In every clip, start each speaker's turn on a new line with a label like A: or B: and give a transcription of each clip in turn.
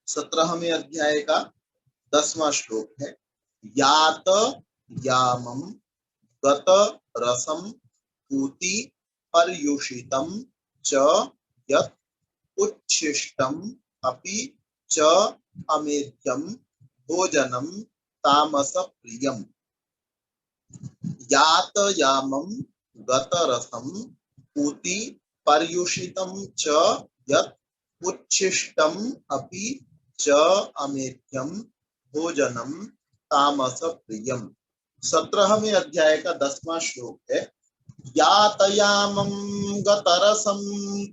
A: 17वें अध्याय का 10वां श्लोक है। यात यामम गत रसम पूति पर्युषितम च यत् उच्छिष्टम अपि च अमेध्यम भोजनम तामस प्रियम। यात यामम गत रसम पूति पर्युषितम च यत् उच्छिष्टम अपि च अमेध्यम भोजनम तामस प्रियम। 17वें अध्याय का 10वां श्लोक है। यातयामं गतरसं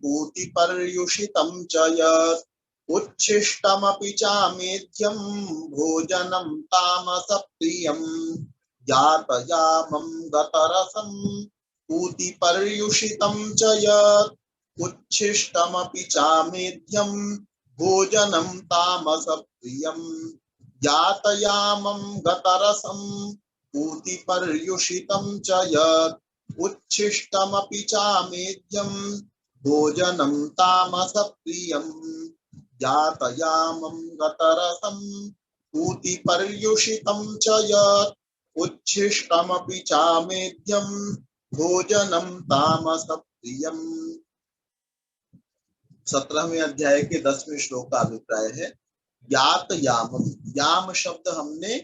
A: पूति पर्युषितं च यत् उच्छिष्टमपि चामेध्यं भोजनं तामस प्रियम्। यातयामं गतरसं पूति पर्युषितं च यत् उच्छिष्टमपि चामेध्यं भोजनं तामस प्रियम्। यातयामं गतरसं पूति पर्युषितं च यत् उच्छिष्टमपि चामेध्यं भोजनं तामस प्रियम्। यातयामं गतरसं पूति पर्युषितं च यत् उच्छिष्टमपि चामेध्यं भोजनं तामस प्रियम्। 17वें अध्याय के 10वें श्लोक का अभिप्राय है यात यामम। याम शब्द हमने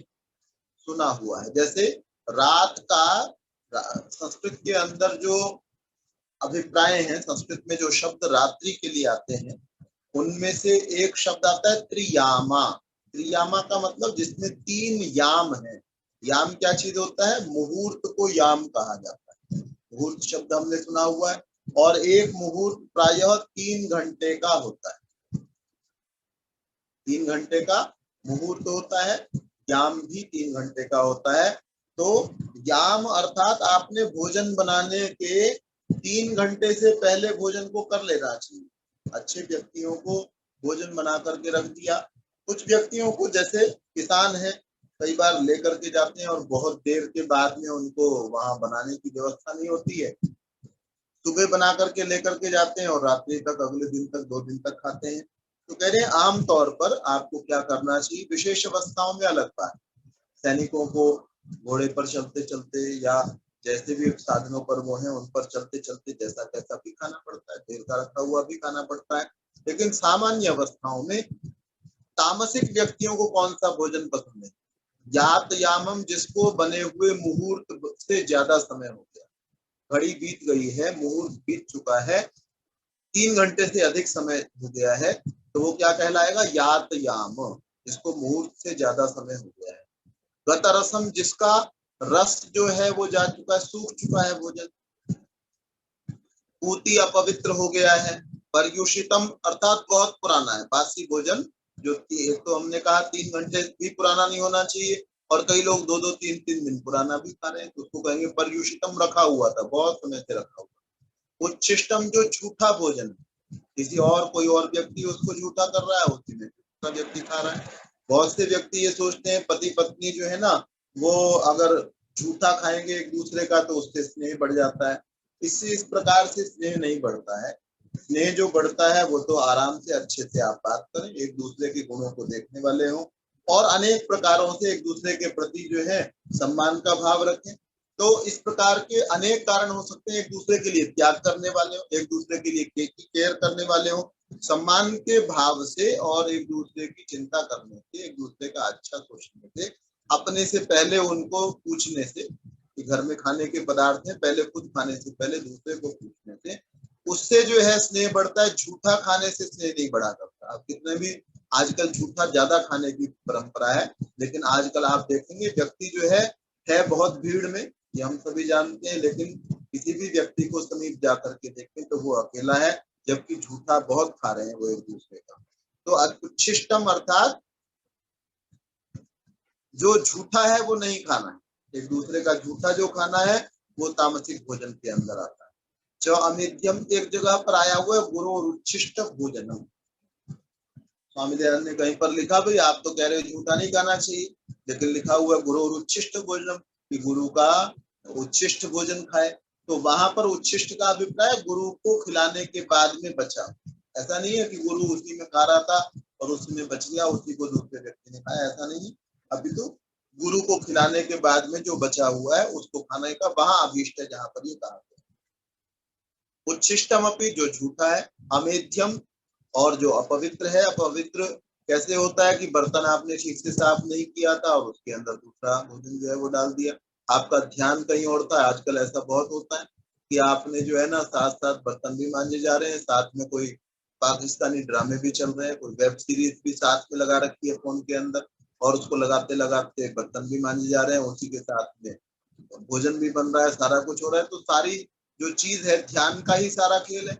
A: सुना हुआ है, जैसे रात का संस्कृत के अंदर जो अभिप्राय हैं, संस्कृत में जो शब्द रात्रि के लिए आते हैं उनमें से एक शब्द आता है त्रियामा। त्रियामा का मतलब जिसमें 3 याम है। याम क्या चीज होता है? मुहूर्त को याम कहा जाता है। मुहूर्त शब्द हमने सुना हुआ है और एक मुहूर्त प्रायः 3 घंटे का होता है। 3 घंटे का मुहूर्त होता है। याम भी 3 घंटे का होता है। तो याम अर्थात आपने भोजन बनाने के 3 घंटे से पहले भोजन को कर लेना चाहिए। अच्छे व्यक्तियों को भोजन बना करके रख दिया। कुछ व्यक्तियों को, जैसे किसान है, कई बार लेकर के जाते हैं और बहुत देर के बाद में उनको वहां बनाने की व्यवस्था नहीं होती है। सुबह बना करके लेकर के जाते हैं और रात्रि तक, अगले दिन तक, 2 दिन तक खाते हैं। तो कह रहे हैं आमतौर पर आपको क्या करना चाहिए, विशेष अवस्थाओं में अलग बात। सैनिकों को घोड़े पर चलते चलते या जैसे भी साधनों पर वो हैं उन पर चलते चलते जैसा तैसा भी खाना पड़ता है, देर का रखा हुआ भी खाना पड़ता है। लेकिन सामान्य अवस्थाओं में तामसिक व्यक्तियों को कौन सा भोजन पसंद है? यात यामम, जिसको बने हुए मुहूर्त से ज्यादा समय हो गया, घड़ी बीत गई है, मुहूर्त बीत चुका है, 3 घंटे से अधिक समय हो गया है, तो वो क्या कहलाएगा? यात याम, जिसको मुहूर्त से ज्यादा समय हो गया है। गत रसम, जिसका रस जो है वो जा चुका है, सूख चुका है भोजन। पूति, अपवित्र हो गया है। पर्युषितम अर्थात बहुत पुराना है, बासी भोजन जो एक तो हमने कहा 3 घंटे भी पुराना नहीं होना चाहिए और कई लोग 2-2, 3-3 दिन पुराना भी खा रहे हैं, तो उसको कहेंगे पर्युषितम, रखा हुआ था, बहुत समय से रखा हुआ। उच्छिष्टम, जो झूठा भोजन, किसी और कोई और व्यक्ति उसको झूठा कर रहा है, उसी में दूसरा व्यक्ति खा रहा है। बहुत से व्यक्ति ये सोचते हैं पति पत्नी जो है ना, वो अगर झूठा खाएंगे एक दूसरे का तो उससे स्नेह बढ़ जाता है। इससे इस प्रकार से स्नेह नहीं बढ़ता है। स्नेह जो बढ़ता है वो तो आराम से अच्छे से आप बात करें, एक दूसरे के गुणों को देखने वाले हों और अनेक प्रकारों से एक दूसरे के प्रति जो है सम्मान का भाव रखें। तो इस प्रकार के अनेक कारण हो सकते हैं। एक दूसरे के लिए त्याग करने वाले हो, एक दूसरे के लिए केयर करने वाले हो, सम्मान के भाव से और एक दूसरे की चिंता करने से, एक दूसरे का अच्छा सोचने से, अपने से पहले उनको पूछने से कि घर में खाने के पदार्थ हैं, पहले खुद खाने से पहले दूसरे को पूछने से, उससे जो है स्नेह बढ़ता है। झूठा खाने से स्नेह नहीं बढ़ा करता। आप कितने भी आजकल झूठा ज्यादा खाने की परंपरा है, लेकिन आजकल आप देखेंगे व्यक्ति जो है बहुत भीड़ में, ये हम सभी जानते हैं, लेकिन किसी भी व्यक्ति को समीप जाकर के देखें तो वो अकेला है, जबकि झूठा बहुत खा रहे हैं वो एक दूसरे का। तो उच्छिष्टम अर्थात जो झूठा है वो नहीं खाना है, एक दूसरे का झूठा जो खाना है वो तामसिक भोजन के अंदर आता है। च अमेध्यम एक जगह पर आया हुआ है गुरु और उच्छिष्ट भोजनम। स्वामी दयानंद ने कहीं पर लिखा, भाई आप तो कह रहे हो झूठा नहीं खाना चाहिए, लेकिन लिखा हुआ है गुरु और उच्छिष्ट भोजनम, कि गुरु का उच्छिष्ट भोजन खाए। तो वहां पर उच्छिष्ट का अभिप्राय गुरु को खिलाने के बाद में बचा। ऐसा नहीं है कि गुरु उसी में खा रहा था और उसमें बच गया, उसी को दूसरे व्यक्ति ने खाया, ऐसा नहीं। अभी तो गुरु को खिलाने के बाद में जो बचा हुआ है उसको खाने का वहां अभीष्ट है, जहां पर ये कहा गया। उच्छिष्टम अपनी, जो झूठा है। अमेध्यम, और जो अपवित्र है। अपवित्र कैसे होता है कि बर्तन आपने ठीक से साफ नहीं किया था और उसके अंदर दूसरा भोजन जो है वो डाल दिया, आपका ध्यान कहीं और था। आजकल ऐसा बहुत होता है कि आपने जो है ना साथ साथ बर्तन भी मांजे जा रहे हैं, साथ में कोई पाकिस्तानी ड्रामे भी चल रहे हैं, कोई वेब सीरीज भी साथ में लगा रखी है फोन के अंदर, और उसको लगाते लगाते बर्तन भी मांजे जा रहे हैं, उसी के साथ में भोजन भी बन रहा है, सारा कुछ हो रहा है। तो सारी जो चीज है ध्यान का ही सारा खेल है,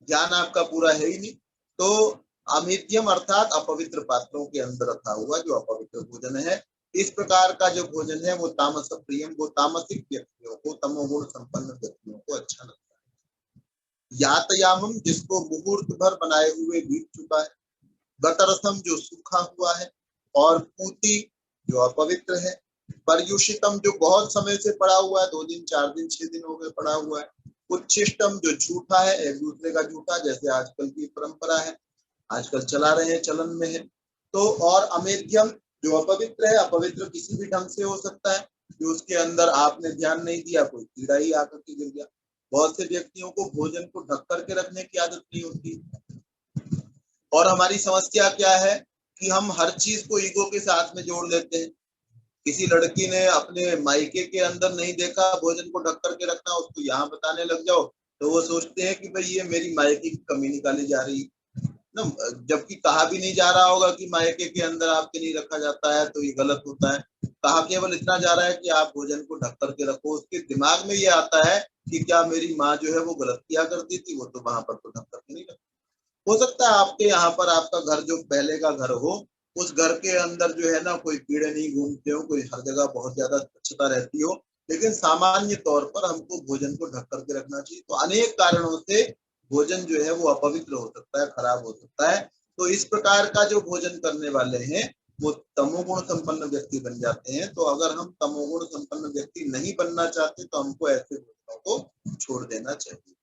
A: ध्यान आपका पूरा है ही नहीं। तो अमेध्यम अर्थात अपवित्र पात्रों के अंदर रखा हुआ जो अपवित्र भोजन है, इस प्रकार का जो भोजन है वो तामस प्रियम, वो तामसिक व्यक्तियों को, तमोगुण संपन्न व्यक्तियों को अच्छा लगता है। यातयामम, जिसको मुहूर्त भर बनाए हुए बीत चुका है। गतरसम, जो सूखा हुआ है। और पूति, जो अपवित्र है। पर्युषितम, जो बहुत समय से पड़ा हुआ है, 2 दिन 4 दिन 6 दिन हो गए पड़ा हुआ है। उच्छिष्टम, जो झूठा है, एक दूसरे का झूठा, जैसे आजकल की परंपरा है, आजकल चला रहे हैं, चलन में है। तो और अमेध्यम, जो अपवित्र है, अपवित्र किसी भी ढंग से हो सकता है, जो उसके अंदर आपने ध्यान नहीं दिया, कोई कीड़ा ही आकर के गिर गया। बहुत से व्यक्तियों को भोजन को ढक करके रखने की आदत नहीं होती। और हमारी समस्या क्या है कि हम हर चीज को ईगो के साथ में जोड़ लेते हैं। किसी लड़की ने अपने मायके के अंदर नहीं देखा भोजन को ढक करके रखना, उसको यहाँ बताने लग जाओ तो वो सोचते हैं कि भाई ये मेरी मायके की कमी निकाली जा रही ना, जबकि कहा भी नहीं जा रहा होगा कि मायके के अंदर आपके नहीं रखा जाता है, तो ये गलत होता है। कहा केवल इतना जा रहा है कि आप भोजन को ढक करके रखो। उसके दिमाग में ये आता है कि क्या मेरी माँ जो है वो गलत किया करती थी, वो तो वहां पर तो ढक करके नहीं रखती। हो सकता है आपके यहाँ पर आपका घर जो पहले का घर हो, उस घर के अंदर जो है ना कोई कीड़े नहीं घूमते हो, कोई हर जगह बहुत ज्यादा स्वच्छता रहती हो, लेकिन सामान्य तौर पर हमको भोजन को ढक करके रखना चाहिए। तो अनेक कारणों से भोजन जो है वो अपवित्र हो सकता है, खराब हो सकता है। तो इस प्रकार का जो भोजन करने वाले हैं वो तमोगुण संपन्न व्यक्ति बन जाते हैं। तो अगर हम तमोगुण संपन्न व्यक्ति नहीं बनना चाहते तो हमको ऐसे भोजनों को छोड़ देना चाहिए।